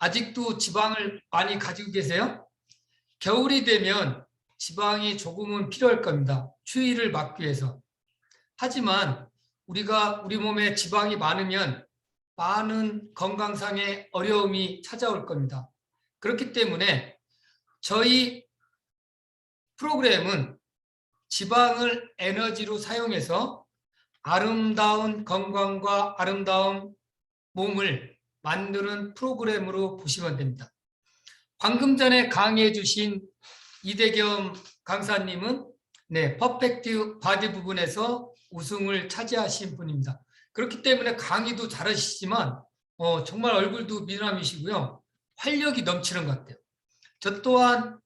아직도 지방을 많이 가지고 계세요? 겨울이 되면 지방이 조금은 필요할 겁니다. 추위를 막기 위해서. 하지만 우리 몸에 지방이 많으면 많은 건강상의 어려움이 찾아올 겁니다. 그렇기 때문에 저희 프로그램은 지방을 에너지로 사용해서 아름다운 건강과 아름다운 몸을 만드는 프로그램으로 보시면 됩니다. 방금 전에 강의해 주신 이대겸 강사님은 퍼펙트 바디 부분에서 우승을 차지하신 분입니다. 그렇기 때문에 강의도 잘하시지만 정말 얼굴도 미남이시고요. 활력이 넘치는 것 같아요. 저 또한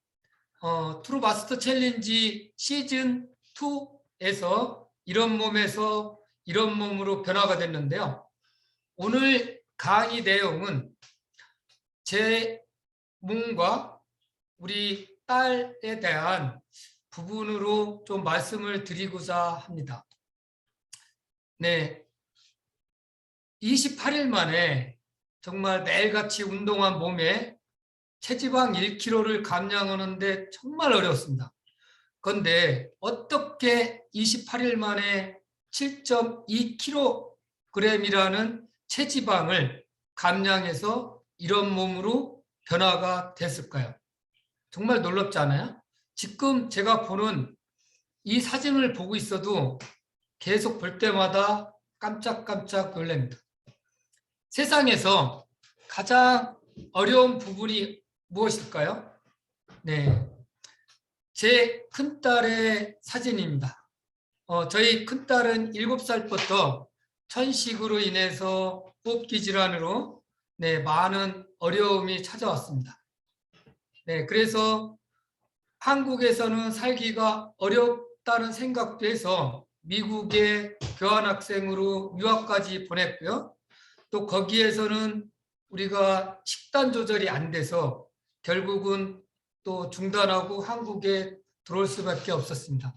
트루 마스터 챌린지 시즌 2에서 이런 몸에서 이런 몸으로 변화가 됐는데요. 오늘 강의 내용은 제 몸과 우리 딸에 대한 부분으로 좀 말씀을 드리고자 합니다. 네, 28일 만에 정말 매일같이 운동한 몸에 체지방 1kg를 감량하는데 정말 어려웠습니다. 그런데 어떻게 28일 만에 7.2kg이라는 체지방을 감량해서 이런 몸으로 변화가 됐을까요? 정말 놀랍지 않아요? 지금 제가 보는 이 사진을 보고 있어도 계속 볼 때마다 깜짝깜짝 놀랍니다. 세상에서 가장 어려운 부분이 무엇일까요? 네, 제 큰딸의 사진입니다. 저희 큰딸은 7살부터 천식으로 인해서 뽑기 질환으로 많은 어려움이 찾아왔습니다. 그래서 한국에서는 살기가 어렵다는 생각도 해서 미국에 교환학생으로 유학까지 보냈고요. 또 거기에서는 우리가 식단 조절이 안 돼서 결국은 또 중단하고 한국에 들어올 수밖에 없었습니다.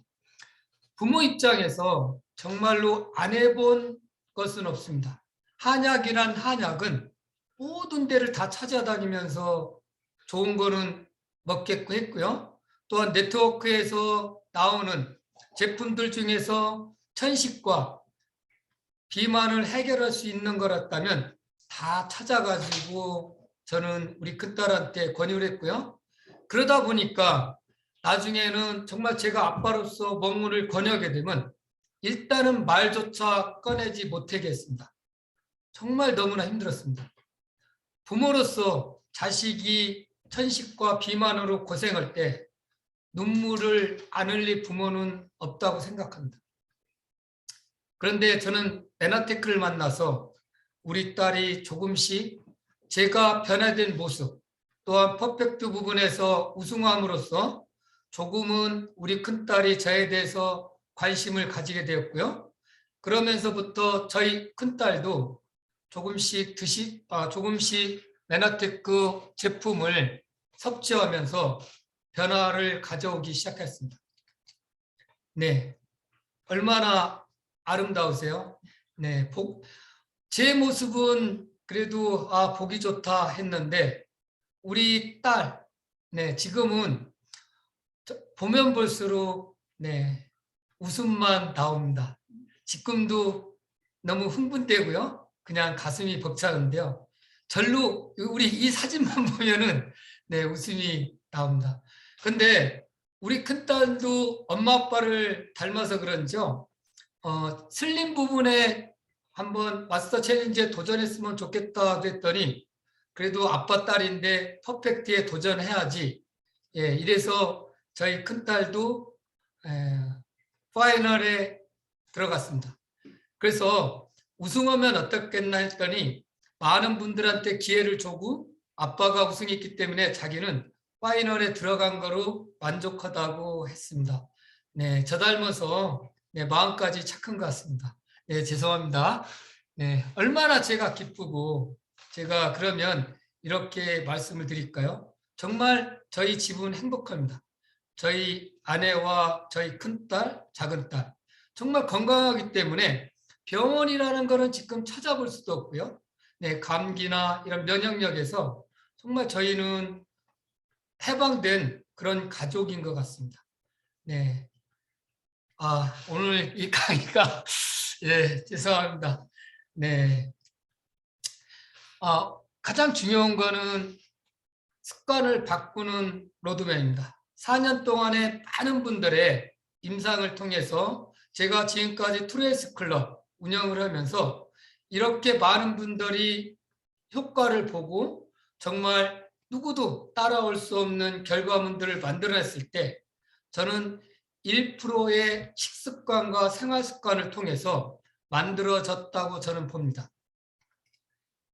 부모 입장에서 정말로 안 해본 것은 없습니다. 한약이란 한약은 모든 데를 다 찾아다니면서 좋은 거는 먹겠고 했고요. 또한 네트워크에서 나오는 제품들 중에서 천식과 비만을 해결할 수 있는 거였다면 다 찾아가지고 저는 우리 큰딸한테 권유를 했고요. 그러다 보니까 나중에는 정말 제가 아빠로서 먹물을 권유하게 되면 일단은 말조차 꺼내지 못하겠습니다. 정말 너무나 힘들었습니다. 부모로서 자식이 천식과 비만으로 고생할 때 눈물을 안 흘릴 부모는 없다고 생각합니다. 그런데 저는 베나테크를 만나서 우리 딸이 조금씩 제가 변화된 모습 또한 퍼펙트 부분에서 우승함으로써 조금은 우리 큰딸이 저에 대해서 관심을 가지게 되었고요. 그러면서부터 저희 큰딸도 조금씩 베나테크 제품을 섭취하면서 변화를 가져오기 시작했습니다. 네, 얼마나 아름다우세요? 네, 제 모습은 그래도 보기 좋다 했는데 우리 딸, 지금은 보면 볼수록 웃음만 나옵니다. 지금도 너무 흥분되고요. 그냥 가슴이 벅차는데요. 절로 우리 이 사진만 보면은 웃음이 나옵니다. 근데 우리 큰딸도 엄마 아빠를 닮아서 그런지요. 슬림 부분에 한번 마스터 챌린지에 도전했으면 좋겠다 그랬더니 그래도 아빠 딸인데 퍼펙트에 도전해야지. 이래서 저희 큰딸도 파이널에 들어갔습니다. 그래서 우승하면 어떻겠나 했더니 많은 분들한테 기회를 주고 아빠가 우승했기 때문에 자기는 파이널에 들어간 거로 만족하다고 했습니다. 저 닮아서 마음까지 착한 것 같습니다. 죄송합니다. 얼마나 제가 기쁘고 제가 그러면 이렇게 말씀을 드릴까요? 정말 저희 집은 행복합니다. 저희 아내와 저희 큰딸, 작은딸 정말 건강하기 때문에 병원이라는 거는 지금 찾아볼 수도 없고요. 감기나 이런 면역력에서 정말 저희는 해방된 그런 가족인 것 같습니다. 네. 오늘 이 강의가 예, 죄송합니다. 네. 가장 중요한 거는 습관을 바꾸는 로드맵입니다. 4년 동안에 많은 분들의 임상을 통해서 제가 지금까지 트루에스 클럽 운영을 하면서 이렇게 많은 분들이 효과를 보고 정말 누구도 따라올 수 없는 결과물들을 만들어냈을 때 저는 1%의 식습관과 생활습관을 통해서 만들어졌다고 저는 봅니다.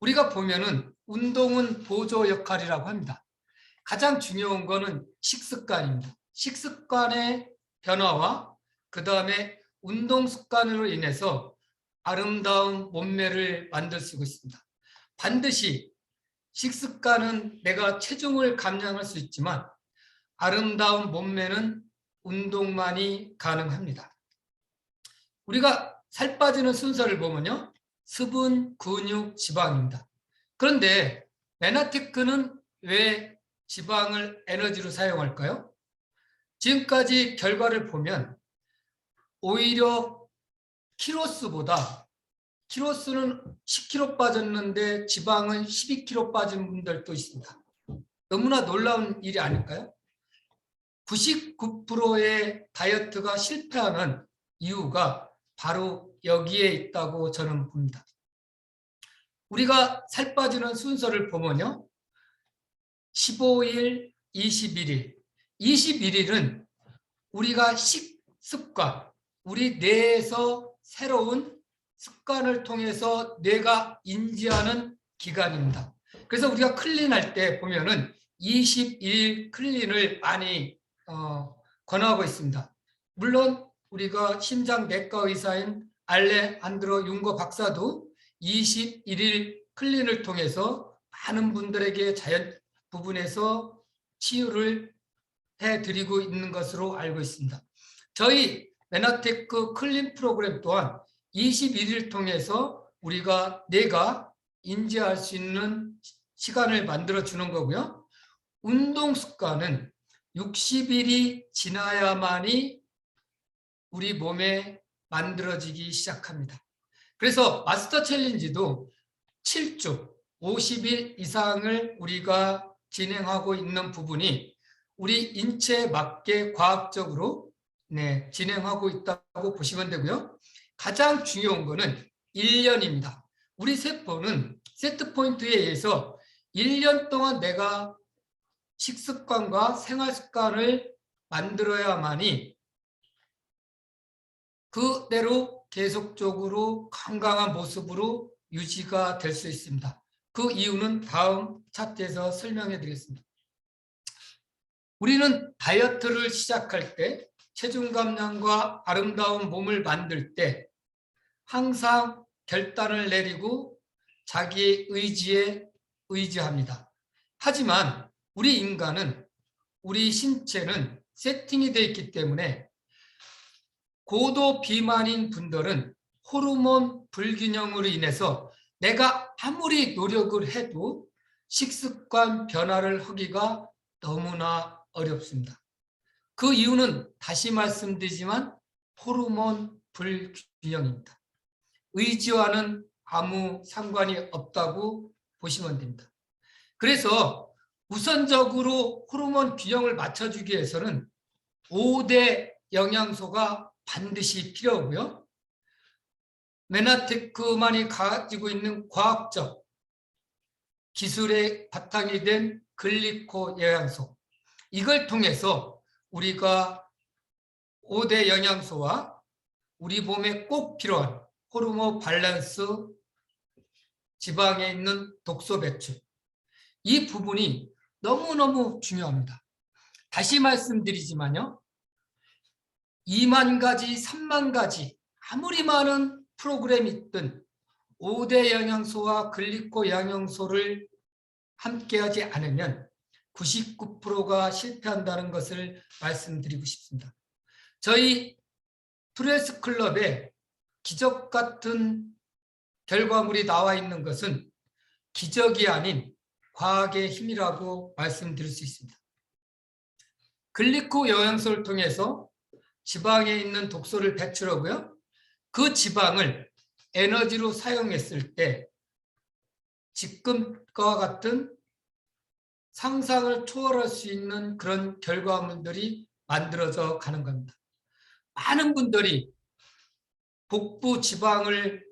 우리가 보면은 운동은 보조 역할이라고 합니다. 가장 중요한 거는 식습관입니다. 식습관의 변화와 그 다음에 운동 습관으로 인해서 아름다운 몸매를 만들 수 있습니다. 반드시 식습관은 내가 체중을 감량할 수 있지만 아름다운 몸매는 운동만이 가능합니다. 우리가 살 빠지는 순서를 보면요. 수분, 근육, 지방입니다. 그런데 메나테크는 왜 지방을 에너지로 사용할까요? 지금까지 결과를 보면 오히려 키로수는 10kg 빠졌는데 지방은 12kg 빠진 분들도 있습니다. 너무나 놀라운 일이 아닐까요? 99%의 다이어트가 실패하는 이유가 바로 여기에 있다고 저는 봅니다. 우리가 살 빠지는 순서를 보면요. 15일, 21일. 21일은 우리가 식습관, 우리 뇌에서 새로운 습관을 통해서 뇌가 인지하는 기간입니다. 그래서 우리가 클린할 때 보면은 21일 클린을 많이 권하고 있습니다. 물론 우리가 심장내과 의사인 알레한드로 융거 박사도 21일 클린을 통해서 많은 분들에게 자연 부분에서 치유를 해드리고 있는 것으로 알고 있습니다. 저희 메나테크 클린 프로그램 또한 21일 통해서 우리가 뇌가 인지할 수 있는 시간을 만들어 주는 거고요. 운동 습관은 60일이 지나야만이 우리 몸에 만들어지기 시작합니다. 그래서 마스터 챌린지도 7주, 50일 이상을 우리가 진행하고 있는 부분이 우리 인체에 맞게 과학적으로 진행하고 있다고 보시면 되고요. 가장 중요한 거는 1년입니다. 우리 세포는 세트 포인트에 의해서 1년 동안 내가 식습관과 생활습관을 만들어야만이 그대로 계속적으로 건강한 모습으로 유지가 될 수 있습니다. 그 이유는 다음 차트에서 설명해 드리겠습니다. 우리는 다이어트를 시작할 때 체중 감량과 아름다운 몸을 만들 때 항상 결단을 내리고 자기 의지에 의지합니다. 하지만 우리 인간은 우리 신체는 세팅이 되어 있기 때문에 고도 비만인 분들은 호르몬 불균형으로 인해서 내가 아무리 노력을 해도 식습관 변화를 하기가 너무나 어렵습니다. 그 이유는 다시 말씀드리지만 호르몬 불균형입니다. 의지와는 아무 상관이 없다고 보시면 됩니다. 그래서 우선적으로 호르몬 균형을 맞춰주기 위해서는 5대 영양소가 반드시 필요하고요. 메나테크만이 가지고 있는 과학적 기술의 바탕이 된 글리코 영양소, 이걸 통해서 우리가 5대 영양소와 우리 몸에 꼭 필요한 호르몬 밸런스, 지방에 있는 독소 배출, 이 부분이 너무너무 중요합니다. 다시 말씀드리지만요. 2만 가지, 3만 가지 아무리 많은 프로그램이 있든 5대 영양소와 글리코 영양소를 함께하지 않으면 99%가 실패한다는 것을 말씀드리고 싶습니다. 저희 트루에스 클럽에 기적 같은 결과물이 나와 있는 것은 기적이 아닌 과학의 힘이라고 말씀드릴 수 있습니다. 글리코 영양소를 통해서 지방에 있는 독소를 배출하고요. 그 지방을 에너지로 사용했을 때 지금과 같은 상상을 초월할 수 있는 그런 결과물들이 만들어져 가는 겁니다. 많은 분들이 복부 지방을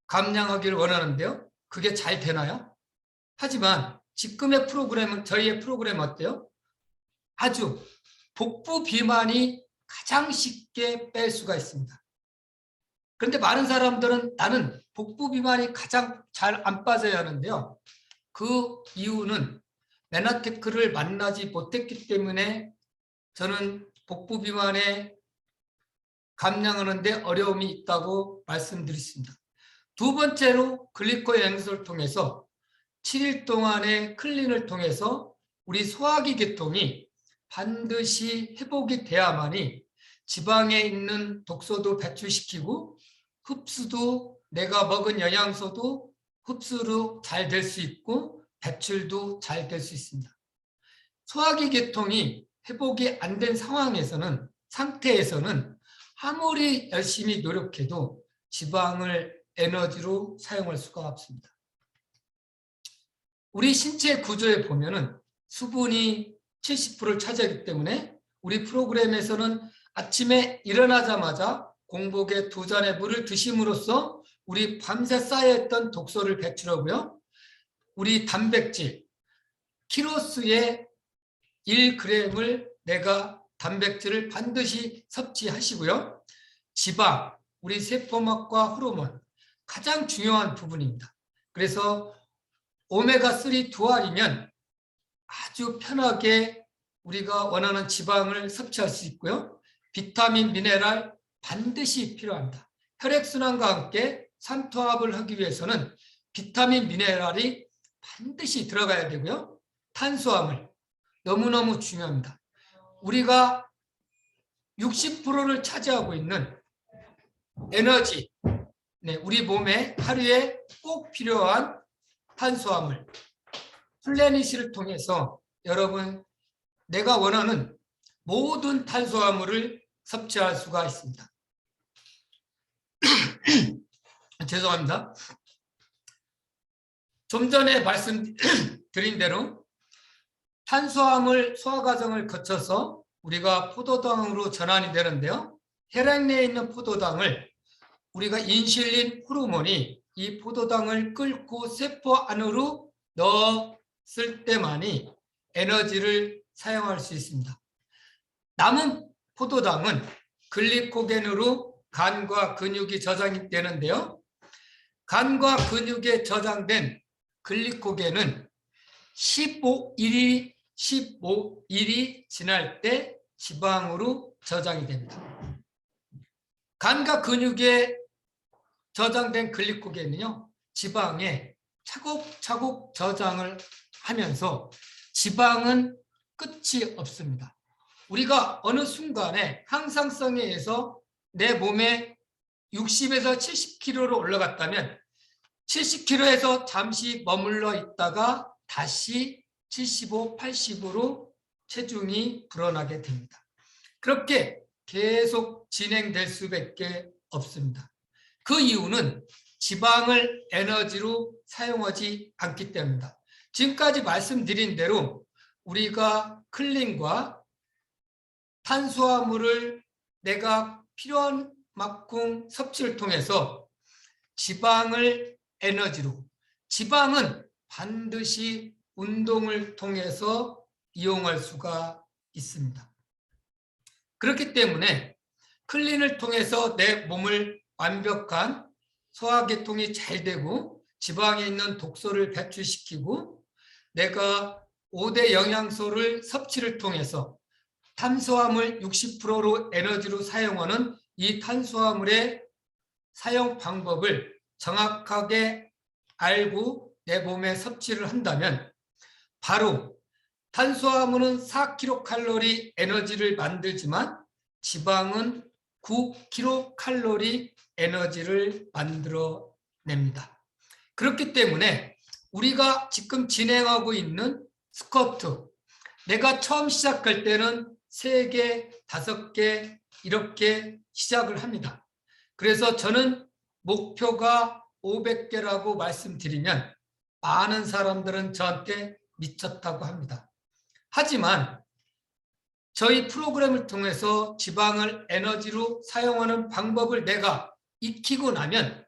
감량하기를 원하는데요. 그게 잘 되나요? 하지만 지금의 프로그램은, 저희의 프로그램 어때요? 아주 복부 비만이 가장 쉽게 뺄 수가 있습니다. 그런데 많은 사람들은 나는 복부 비만이 가장 잘 안 빠져야 하는데요. 그 이유는 메나테크를 만나지 못했기 때문에 저는 복부 비만에 감량하는데 어려움이 있다고 말씀드렸습니다. 두 번째로 글리코 영양소를 통해서 7일 동안의 클린을 통해서 우리 소화기 계통이 반드시 회복이 돼야만이 지방에 있는 독소도 배출시키고 흡수도, 내가 먹은 영양소도 흡수로 잘 될 수 있고 배출도 잘 될 수 있습니다. 소화기 계통이 회복이 안 된 상태에서는 아무리 열심히 노력해도 지방을 에너지로 사용할 수가 없습니다. 우리 신체 구조에 보면은 수분이 70%를 차지하기 때문에 우리 프로그램에서는 아침에 일어나자마자 공복에 2잔의 물을 드심으로써 우리 밤새 쌓여있던 독소를 배출하고요. 우리 단백질, 키로수의 1g을 내가 단백질을 반드시 섭취하시고요. 지방, 우리 세포막과 호르몬, 가장 중요한 부분입니다. 그래서 오메가3 두 알이면 아주 편하게 우리가 원하는 지방을 섭취할 수 있고요. 비타민, 미네랄 반드시 필요합니다. 혈액순환과 함께 산투압을 하기 위해서는 비타민, 미네랄이 반드시 들어가야 되고요. 탄수화물 너무너무 중요합니다. 우리가 60%를 차지하고 있는 에너지, 우리 몸에 하루에 꼭 필요한 탄수화물, 플래닛을 통해서 여러분 내가 원하는 모든 탄수화물을 섭취할 수가 있습니다. 죄송합니다. 좀 전에 말씀드린 대로 탄수화물 소화 과정을 거쳐서 우리가 포도당으로 전환이 되는데요. 혈액 내에 있는 포도당을 우리가 인슐린 호르몬이 이 포도당을 끓고 세포 안으로 넣었을 때만이 에너지를 사용할 수 있습니다. 남은 포도당은 글리코겐으로 간과 근육이 저장이 되는데요. 간과 근육에 저장된 글리코겐은 15일이 지날 때 지방으로 저장이 됩니다. 간과 근육에 저장된 글리코겐은요, 지방에 차곡차곡 저장을 하면서 지방은 끝이 없습니다. 우리가 어느 순간에 항상성에 의해서 내 몸에 60에서 70kg로 올라갔다면 70kg에서 잠시 머물러 있다가 다시 75, 80으로 체중이 불어나게 됩니다. 그렇게 계속 진행될 수밖에 없습니다. 그 이유는 지방을 에너지로 사용하지 않기 때문입니다. 지금까지 말씀드린 대로 우리가 클린과 탄수화물을 내가 필요한 만큼 섭취를 통해서 지방을 에너지로, 지방은 반드시 운동을 통해서 이용할 수가 있습니다. 그렇기 때문에 클린을 통해서 내 몸을 완벽한 소화계통이 잘 되고 지방에 있는 독소를 배출시키고 내가 5대 영양소를 섭취를 통해서 탄수화물 60%로 에너지로 사용하는 이 탄수화물의 사용 방법을 정확하게 알고 내 몸에 섭취를 한다면 바로 탄수화물은 4kcal 에너지를 만들지만 지방은 9kcal 에너지를 만들어냅니다. 그렇기 때문에 우리가 지금 진행하고 있는 스쿼트, 내가 처음 시작할 때는 3개, 5개 이렇게 시작을 합니다. 그래서 저는 목표가 500개라고 말씀드리면 많은 사람들은 저한테 미쳤다고 합니다. 하지만 저희 프로그램을 통해서 지방을 에너지로 사용하는 방법을 내가 익히고 나면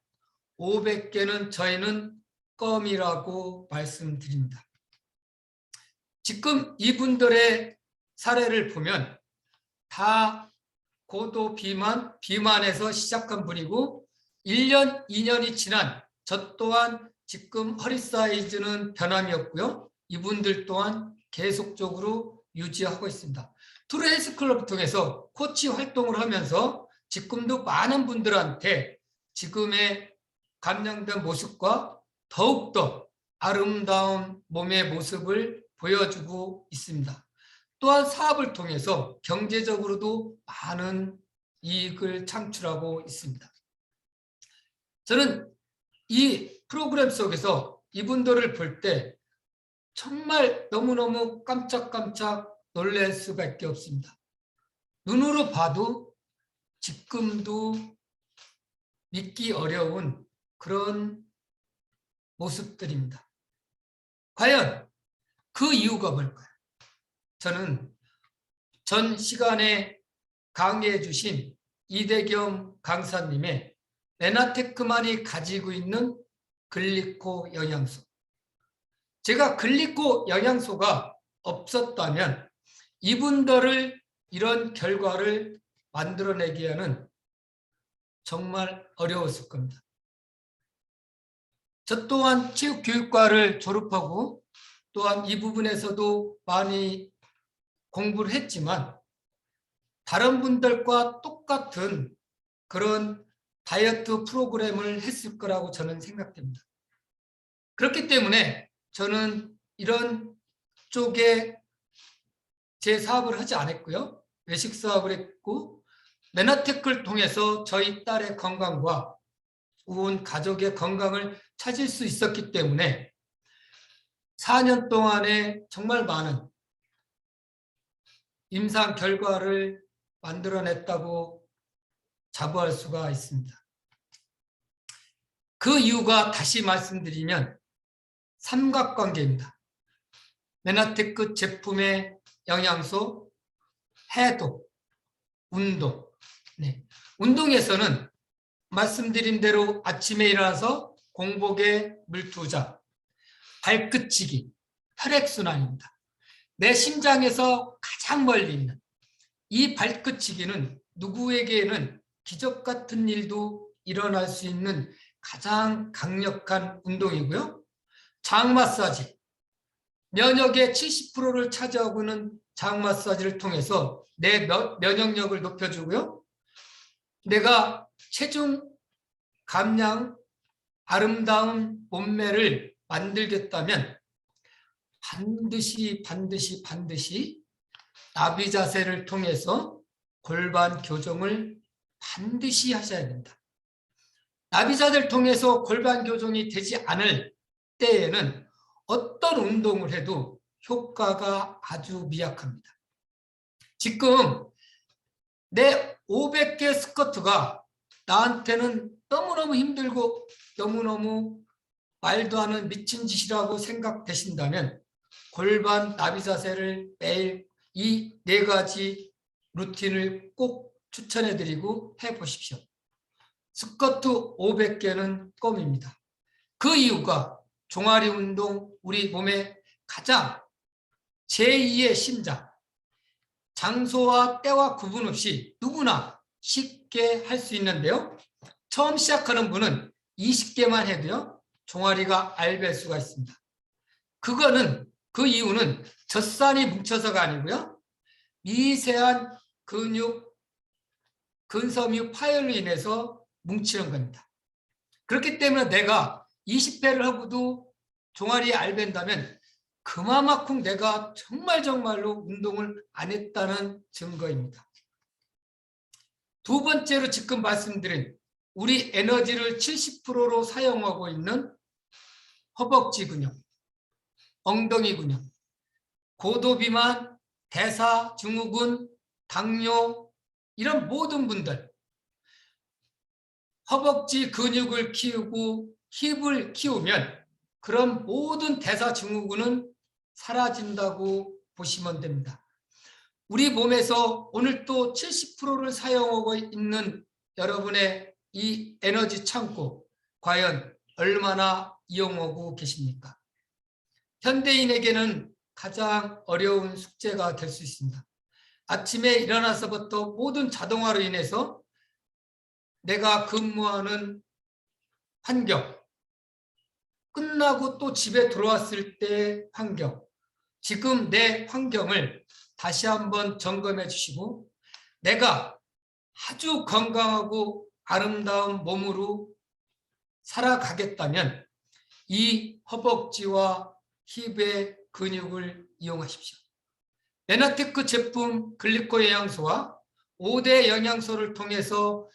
500개는 저희는 껌이라고 말씀드립니다. 지금 이분들의 사례를 보면 다 고도 비만, 비만에서 시작한 분이고 1년, 2년이 지난 저 또한 지금 허리 사이즈는 변함이 없고요. 이분들 또한 계속적으로 유지하고 있습니다. 트루 헬스클럽을 통해서 코치 활동을 하면서 지금도 많은 분들한테 지금의 감량된 모습과 더욱더 아름다운 몸의 모습을 보여주고 있습니다. 또한 사업을 통해서 경제적으로도 많은 이익을 창출하고 있습니다. 저는 이 프로그램 속에서 이분들을 볼 때 정말 너무너무 깜짝깜짝 놀랄 수밖에 없습니다. 눈으로 봐도 지금도 믿기 어려운 그런 모습들입니다. 과연 그 이유가 뭘까요? 저는 전 시간에 강의해 주신 이대겸 강사님의 메나테크만이 가지고 있는 글리코 영양소. 제가 글리코 영양소가 없었다면 이분들을 이런 결과를 만들어내기에는 정말 어려웠을 겁니다. 저 또한 체육교육과를 졸업하고 또한 이 부분에서도 많이 공부를 했지만 다른 분들과 똑같은 그런 다이어트 프로그램을 했을 거라고 저는 생각됩니다. 그렇기 때문에 저는 이런 쪽에 제 사업을 하지 않았고요. 외식 사업을 했고 메나테크를 통해서 저희 딸의 건강과 온 가족의 건강을 찾을 수 있었기 때문에 4년 동안에 정말 많은 임상 결과를 만들어냈다고 자부할 수가 있습니다. 그 이유가 다시 말씀드리면 삼각관계입니다. 메나테크 제품의 영양소, 해독, 운동. 네. 운동에서는 말씀드린 대로 아침에 일어나서 공복에 물 2잔, 발끝치기, 혈액순환입니다. 내 심장에서 가장 멀리 있는 이 발끝치기는 누구에게는 기적 같은 일도 일어날 수 있는 가장 강력한 운동이고요. 장 마사지, 면역의 70%를 차지하고 있는 장 마사지를 통해서 내 면역력을 높여주고요. 내가 체중 감량, 아름다운 몸매를 만들겠다면 반드시 나비 자세를 통해서 골반 교정을 반드시 하셔야 된다. 나비 자세를 통해서 골반 교정이 되지 않을 때에는 어떤 운동을 해도 효과가 아주 미약합니다. 지금 내 500개 스쿼트가 나한테는 너무너무 힘들고 너무너무 말도 안 하는 미친 짓이라고 생각되신다면 골반 나비 자세를 매일 이 4가지 루틴을 꼭 추천해드리고 해보십시오. 스쿼트 500개는 껌입니다. 그 이유가 종아리 운동, 우리 몸의 가장 제2의 심장, 장소와 때와 구분 없이 누구나 쉽게 할 수 있는데요. 처음 시작하는 분은 20개만 해도요. 종아리가 앓을 수가 있습니다. 그 이유는 젖산이 뭉쳐서가 아니고요. 미세한 근육, 근섬유 파열로 인해서 뭉치는 겁니다. 그렇기 때문에 내가 20회를 하고도 종아리에 앓는다면 그만큼 내가 정말로 운동을 안 했다는 증거입니다. 두 번째로 지금 말씀드린 우리 에너지를 70%로 사용하고 있는 허벅지 근육, 엉덩이 근육, 고도비만, 대사, 증후군, 당뇨 이런 모든 분들 허벅지 근육을 키우고 힙을 키우면 그런 모든 대사 증후군은 사라진다고 보시면 됩니다. 우리 몸에서 오늘 또 70%를 사용하고 있는 여러분의 이 에너지 창고 과연 얼마나 이용하고 계십니까? 현대인에게는 가장 어려운 숙제가 될 수 있습니다. 아침에 일어나서부터 모든 자동화로 인해서 내가 근무하는 환경, 끝나고 또 집에 들어왔을 때 환경, 지금 내 환경을 다시 한번 점검해 주시고 내가 아주 건강하고 아름다운 몸으로 살아가겠다면 이 허벅지와 힙의 근육을 이용하십시오. 메나테크 제품 글리코 영양소와 5대 영양소를 통해서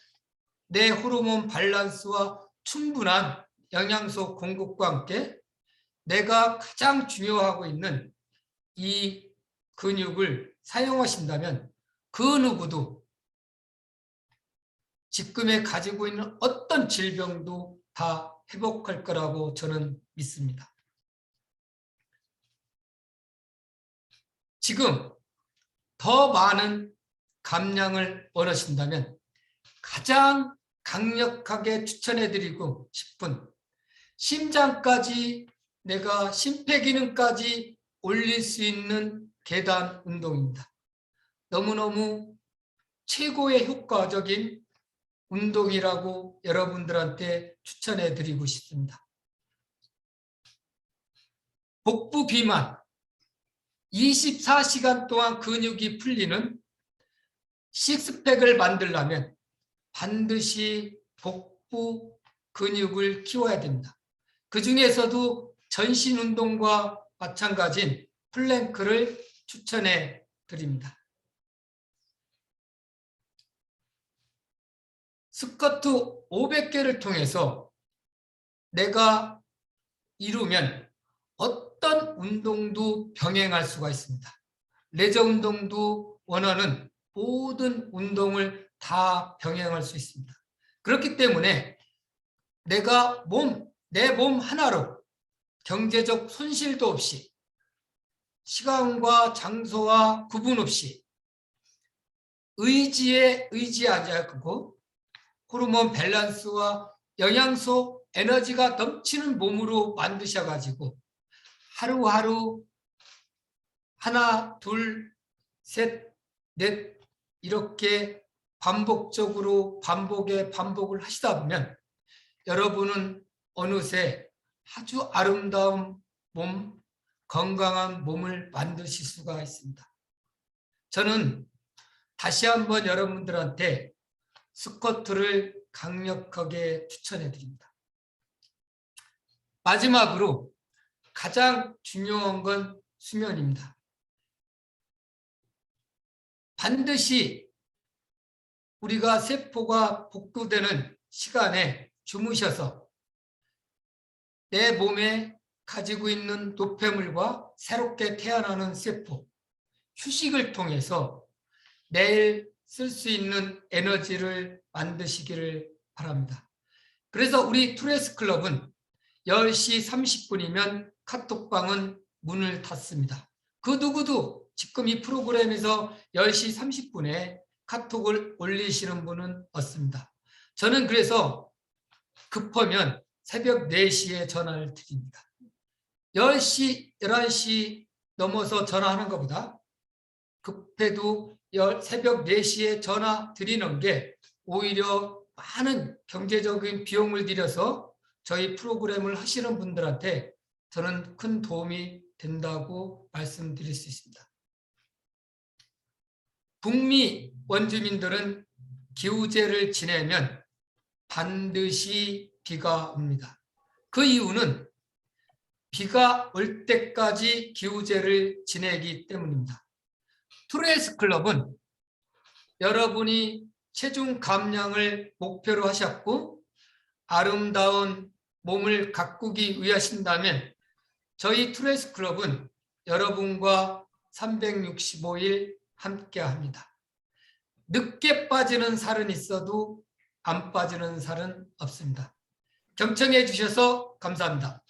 내 호르몬 밸런스와 충분한 영양소 공급과 함께 내가 가장 중요하고 있는 이 근육을 사용하신다면 그 누구도 지금에 가지고 있는 어떤 질병도 다 회복할 거라고 저는 믿습니다. 지금 더 많은 감량을 원하신다면 가장 강력하게 추천해드리고 싶은 심장까지 내가 심폐기능까지 올릴 수 있는 계단 운동입니다. 너무너무 최고의 효과적인 운동이라고 여러분들한테 추천해드리고 싶습니다. 복부 비만 24시간 동안 근육이 풀리는 식스팩을 만들려면 반드시 복부 근육을 키워야 됩니다. 그 중에서도 전신 운동과 마찬가지인 플랭크를 추천해 드립니다. 스쿼트 500개를 통해서 내가 이루면 어떤 운동도 병행할 수가 있습니다. 레저 운동도 원하는 모든 운동을 다 병행할 수 있습니다. 그렇기 때문에 내가 내 몸 하나로 경제적 손실도 없이 시간과 장소와 구분 없이 의지에 의지하지 않고 호르몬 밸런스와 영양소, 에너지가 넘치는 몸으로 만드셔가지고 하루하루 하나, 둘, 셋, 넷 이렇게 반복적으로 반복을 하시다 보면 여러분은 어느새 아주 아름다운 몸, 건강한 몸을 만드실 수가 있습니다. 저는 다시 한번 여러분들한테 스쿼트를 강력하게 추천해 드립니다. 마지막으로 가장 중요한 건 수면입니다. 반드시 우리가 세포가 복구되는 시간에 주무셔서 내 몸에 가지고 있는 노폐물과 새롭게 태어나는 세포, 휴식을 통해서 내일 쓸 수 있는 에너지를 만드시기를 바랍니다. 그래서 우리 투레스 클럽은 10시 30분이면 카톡방은 문을 닫습니다. 그 누구도 지금 이 프로그램에서 10시 30분에 카톡을 올리시는 분은 없습니다. 저는 그래서 급하면 새벽 4시에 전화를 드립니다. 10시, 11시 넘어서 전화하는 것보다 급해도 새벽 4시에 전화 드리는 게 오히려 많은 경제적인 비용을 들여서 저희 프로그램을 하시는 분들한테 저는 큰 도움이 된다고 말씀드릴 수 있습니다. 북미 원주민들은 기우제를 지내면 반드시 비가 옵니다. 그 이유는 비가 올 때까지 기우제를 지내기 때문입니다. 투레스 클럽은 여러분이 체중 감량을 목표로 하셨고 아름다운 몸을 가꾸기 위하신다면 저희 투레스 클럽은 여러분과 365일 함께합니다. 늦게 빠지는 살은 있어도 안 빠지는 살은 없습니다. 경청해 주셔서 감사합니다.